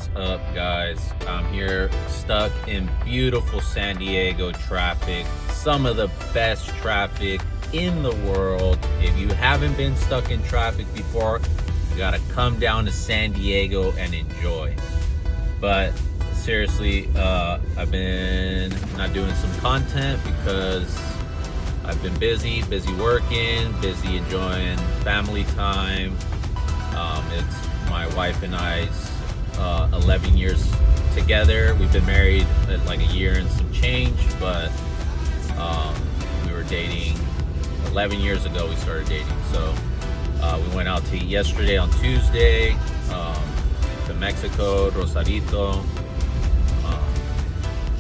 What's up, guys? I'm here stuck in beautiful San Diego traffic, some of the best traffic in the world. If you haven't been stuck in traffic before, you gotta come down to San Diego and enjoy. But seriously, I've been not doing some content because I've been busy working, busy enjoying family time. It's my wife and I's 11 years together. We've been married like a year and some change, but we were dating 11 years ago. We started dating, so we went out to eat yesterday on Tuesday to Mexico, Rosarito.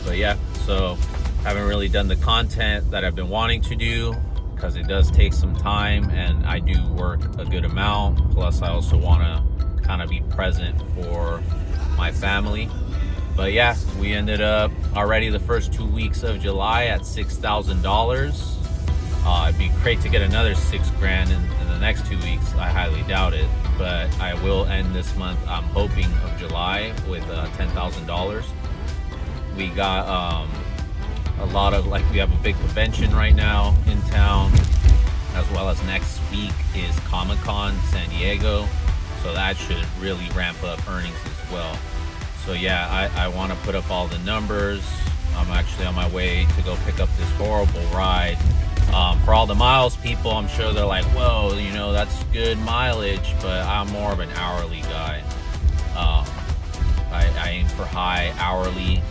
But yeah, so haven't really done the content that I've been wanting to do because it does take some time, and I do work a good amount. Plus, I also want to kind of be present for my family. But yeah, we ended up already the first 2 weeks of July at $6,000. It'd be great to get another $6,000 in the next 2 weeks. I highly doubt it, but I will end this month, I'm hoping, of July with $10,000. We got a lot of, we have a big convention right now in town, as well as next week is Comic-Con San Diego, so that should really ramp up earnings as well. So yeah, I want to put up all the numbers. I'm actually on my way to go pick up this horrible ride. For all the miles people, I'm sure they're like, whoa, that's good mileage, but I'm more of an hourly guy. I aim for high hourly.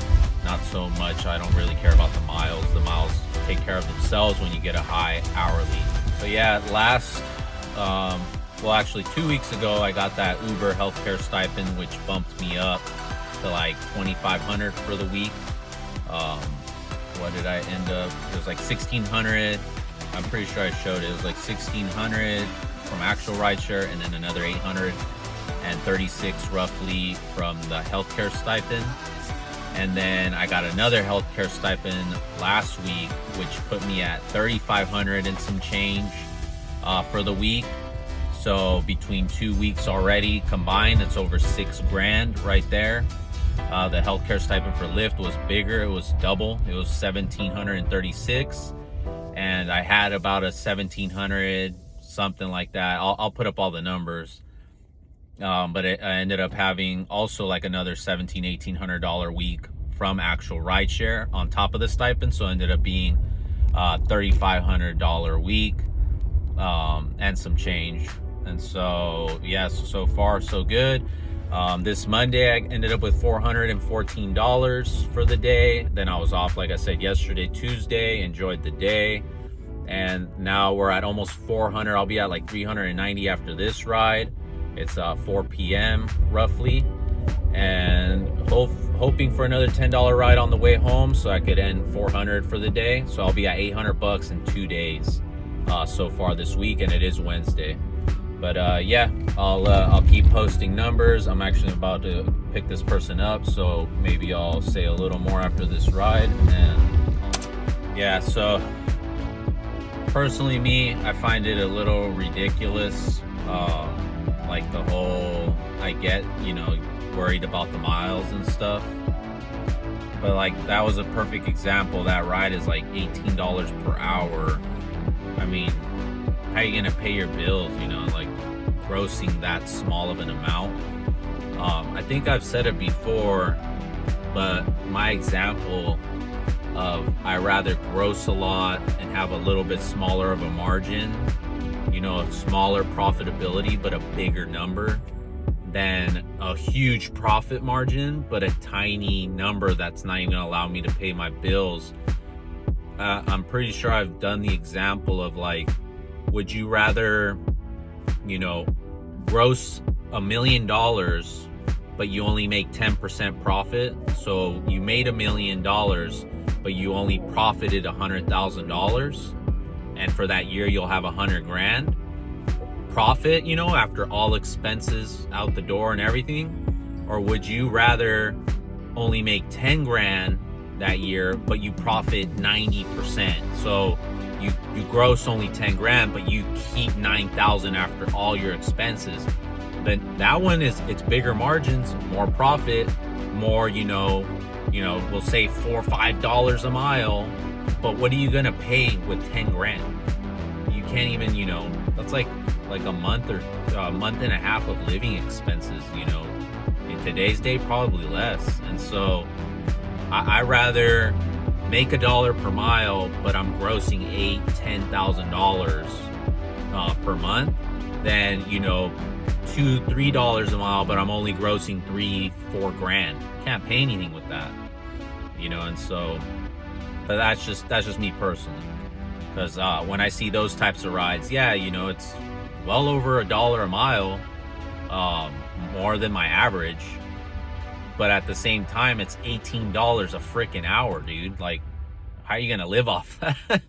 Not so much, I don't really care about the miles. The miles take care of themselves when you get a high hourly. So yeah, actually 2 weeks ago, I got that Uber healthcare stipend, which bumped me up to like $2,500 for the week. What did I end up? It was like $1,600. I'm pretty sure I showed it. It was like $1,600 from actual rideshare, and then another $836 roughly from the healthcare stipend. And then I got another healthcare stipend last week, which put me at $3,500 and some change for the week. So between 2 weeks already combined, it's over $6,000 right there. The healthcare stipend for Lyft was bigger. It was double. It was $1,736, and I had about a $1,700, something like that. I'll put up all the numbers. But I ended up having also like another $1,700-$1,800 week from actual rideshare on top of the stipend. So it ended up being $3,500 week and some change. And so, yes, so far so good. This Monday, I ended up with $414 for the day. Then I was off, like I said, yesterday, Tuesday, enjoyed the day. And now we're at almost 400. I'll be at like 390 after this ride. It's 4 p.m. roughly, and hoping for another $10 ride on the way home, so I could end 400 for the day. So I'll be at $800 in 2 days so far this week, and it is Wednesday. But yeah, I'll keep posting numbers. I'm actually about to pick this person up, so maybe I'll say a little more after this ride. And yeah, so personally, I find it a little ridiculous. Like the whole, I get, worried about the miles and stuff, but like that was a perfect example. That ride is like $18 per hour. I mean, how are you gonna pay your bills, like grossing that small of an amount? I think I've said it before, but my example of I rather gross a lot and have a little bit smaller of a margin, a smaller profitability but a bigger number, than a huge profit margin but a tiny number that's not even gonna allow me to pay my bills. I'm pretty sure I've done the example of like, would you rather, gross $1 million but you only make 10% profit? So you made $1 million but you only profited $100,000, and for that year you'll have $100,000 profit, after all expenses out the door and everything? Or would you rather only make $10,000 that year but you profit 90%? So you gross only $10,000 but you keep $9,000 after all your expenses. then that one it's bigger margins, more profit, more, we'll say $4 or $5 a mile. But what are you gonna pay with 10 grand? You can't even, that's like a month or a month and a half of living expenses, in today's day, probably less. And so I rather make $1 per mile, but I'm grossing $8,000-$10,000 per month than, $2-$3 a mile, but I'm only grossing $3-4 grand. Can't pay anything with that, and so, but that's just me personally. Because when I see those types of rides, yeah, it's well over $1 a mile, more than my average. But at the same time, it's $18 a freaking hour, dude. Like, how are you gonna live off that?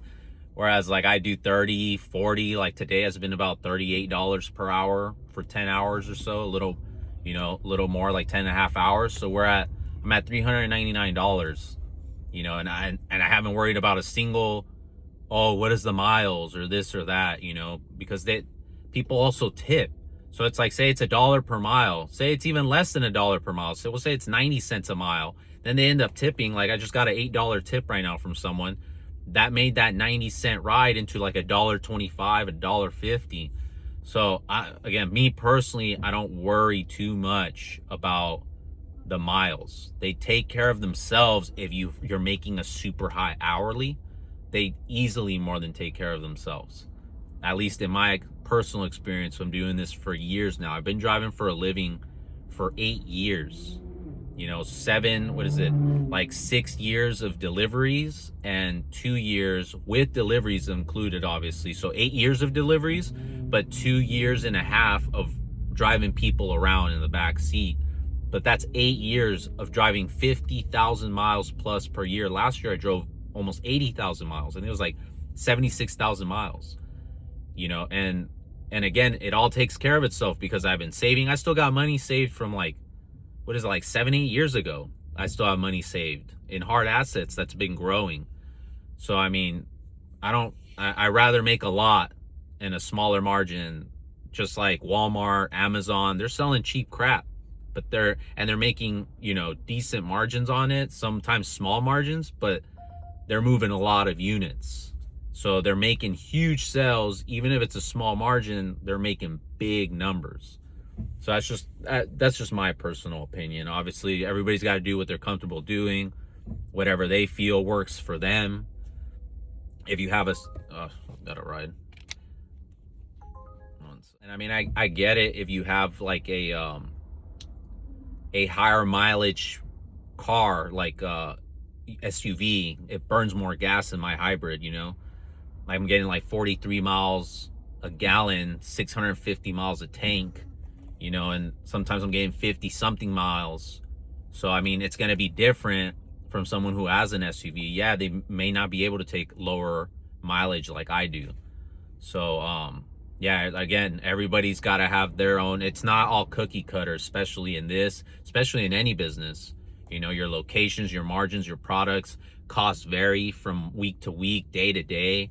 Whereas, like, I do 30, 40. Like, today has been about $38 per hour for 10 hours or so. A little more, like 10 and a half hours. So I'm at $399. And I haven't worried about a single, oh, what is the miles or this or that, because people also tip. So it's like, say it's $1 per mile, say it's even less than $1 per mile. So we'll say it's 90 cents a mile. Then they end up tipping. Like, I just got an $8 tip right now from someone that made that 90-cent ride into like $1.25, $1.50. So again, me personally, I don't worry too much about the miles. They take care of themselves. If you're making a super high hourly, they easily more than take care of themselves. At least in my personal experience, I'm doing this for years now. I've been driving for a living for 8 years. 6 years of deliveries and 2 years with deliveries included, obviously. So 8 years of deliveries, but 2 years and a half of driving people around in the back seat. But that's 8 years of driving 50,000 miles plus per year. Last year I drove almost 80,000 miles, and it was like 76,000 miles, and again, it all takes care of itself because I've been saving. I still got money saved from like 7-8 years ago. I still have money saved in hard assets that's been growing. So I mean, I rather make a lot in a smaller margin, just like Walmart, Amazon. They're selling cheap crap, but they're making, decent margins on it, sometimes small margins, but they're moving a lot of units. So they're making huge sales. Even if it's a small margin, they're making big numbers. So that's just my personal opinion. Obviously, everybody's got to do what they're comfortable doing, whatever they feel works for them. If you have got a ride. And I mean, I get it. If you have like a higher mileage car, like SUV, it burns more gas than my hybrid. I'm getting like 43 miles a gallon, 650 miles a tank, and sometimes I'm getting 50 something miles. So I mean, it's going to be different from someone who has an SUV. Yeah, they may not be able to take lower mileage like I do. So yeah, again, everybody's got to have their own. It's not all cookie cutter, especially in any business. Your locations, your margins, your products, costs vary from week to week, day to day.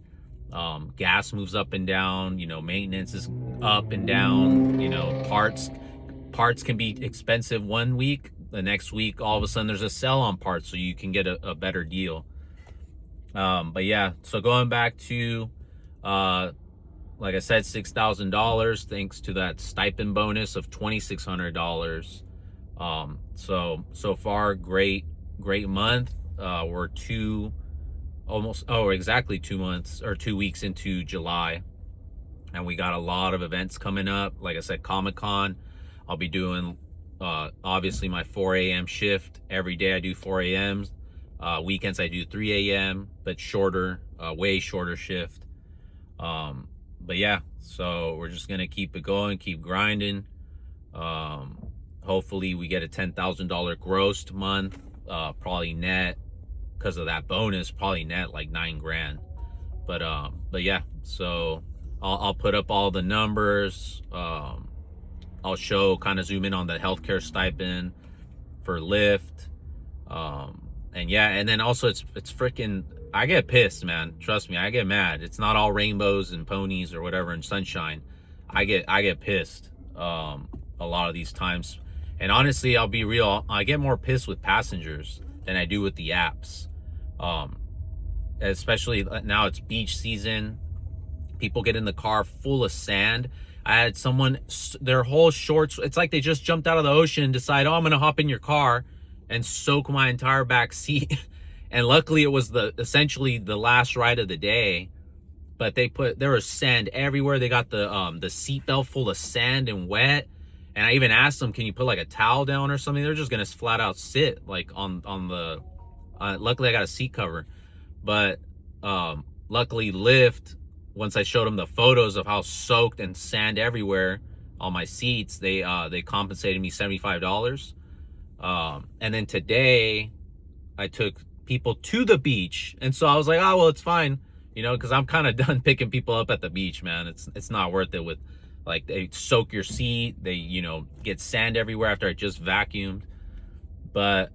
Gas moves up and down, maintenance is up and down, parts can be expensive one week. The next week, all of a sudden there's a sale on parts, so you can get a better deal. But yeah, so going back to, like I said, $6,000 thanks to that stipend bonus of $2,600. So far, great month. We're exactly 2 months or 2 weeks into July, and we got a lot of events coming up. Like I said, Comic-Con, I'll be doing, obviously my 4 a.m. shift. Every day I do 4 a.m. Weekends I do 3 a.m., but shorter, way shorter shift. But yeah, so we're just going to keep it going, keep grinding. Hopefully we get a $10,000 grossed month, probably net, because of that bonus, probably net like 9 grand. But yeah, so I'll put up all the numbers. I'll show, kind of zoom in on the healthcare stipend for Lyft. And yeah, and then also it's freaking, I get pissed, man. Trust me, I get mad. It's not all rainbows and ponies or whatever and sunshine. I get pissed. a lot of these times. And honestly, I'll be real, I get more pissed with passengers than I do with the apps. Especially now it's beach season. People get in the car full of sand. I had someone, their whole shorts, it's like they just jumped out of the ocean and decide, oh, I'm gonna hop in your car and soak my entire back seat. And luckily it was essentially the last ride of the day. But there was sand everywhere. They got the seat belt full of sand and wet. And I even asked them, can you put like a towel down or something? They're just gonna flat out sit like on the, luckily I got a seat cover. But luckily Lyft, once I showed them the photos of how soaked and sand everywhere on my seats, they compensated me $75. And then today I took people to the beach. And so I was like, oh, well, it's fine. You know, because I'm kind of done picking people up at the beach, man. It's not worth it with, like, they soak your seat. They, you know, get sand everywhere after I just vacuumed. But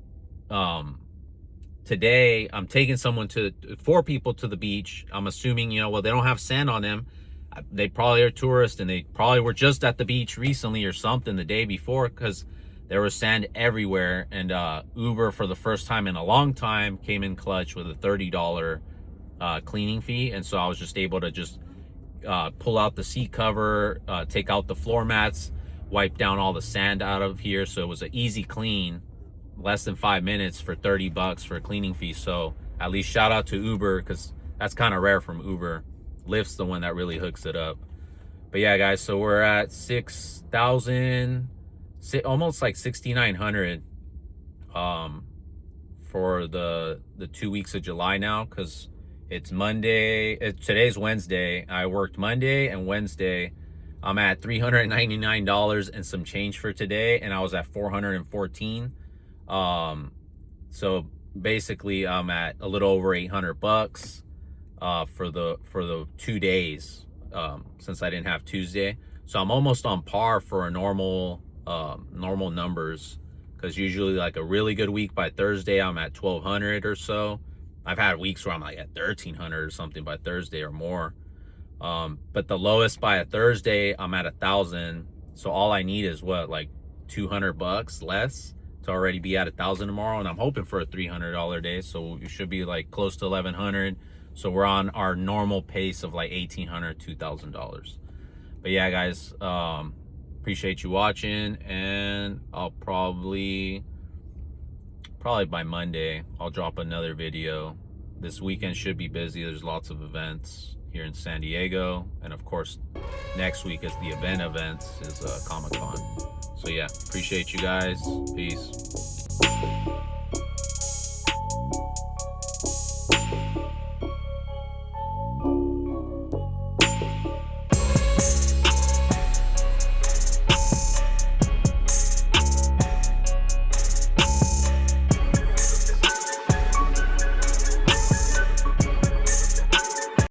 today I'm taking 4 people to the beach. I'm assuming, you know, well, they don't have sand on them. They probably are tourists and they probably were just at the beach recently or something the day before, because there was sand everywhere. And Uber, for the first time in a long time, came in clutch with a $30 cleaning fee. And so I was just able to just pull out the seat cover, take out the floor mats, wipe down all the sand out of here. So it was an easy clean, less than 5 minutes for $30 for a cleaning fee. So at least shout out to Uber, because that's kind of rare from Uber. Lyft's the one that really hooks it up. But yeah, guys, so we're at 6,000, almost like 6,900 for the 2 weeks of July now, because it's Monday. Today's Wednesday. I worked Monday and Wednesday. I'm at $399 and some change for today, and I was at 414. So basically I'm at a little over $800 for the 2 days, since I didn't have Tuesday. So I'm almost on par for a normal numbers, because usually like a really good week by Thursday I'm at 1,200 or so. I've had weeks where I'm like at 1,300 or something by Thursday or more. But the lowest by a Thursday, I'm at 1,000. So all I need is what, like $200 less to already be at 1,000 tomorrow. And I'm hoping for a $300 day. So we should be like close to 1,100. So we're on our normal pace of like $1,800, $2,000. But yeah, guys, appreciate you watching, and I'll probably by Monday I'll drop another video. This weekend should be busy. There's lots of events here in San Diego, and of course next week is the events is Comic-Con. So yeah, appreciate you guys. Peace.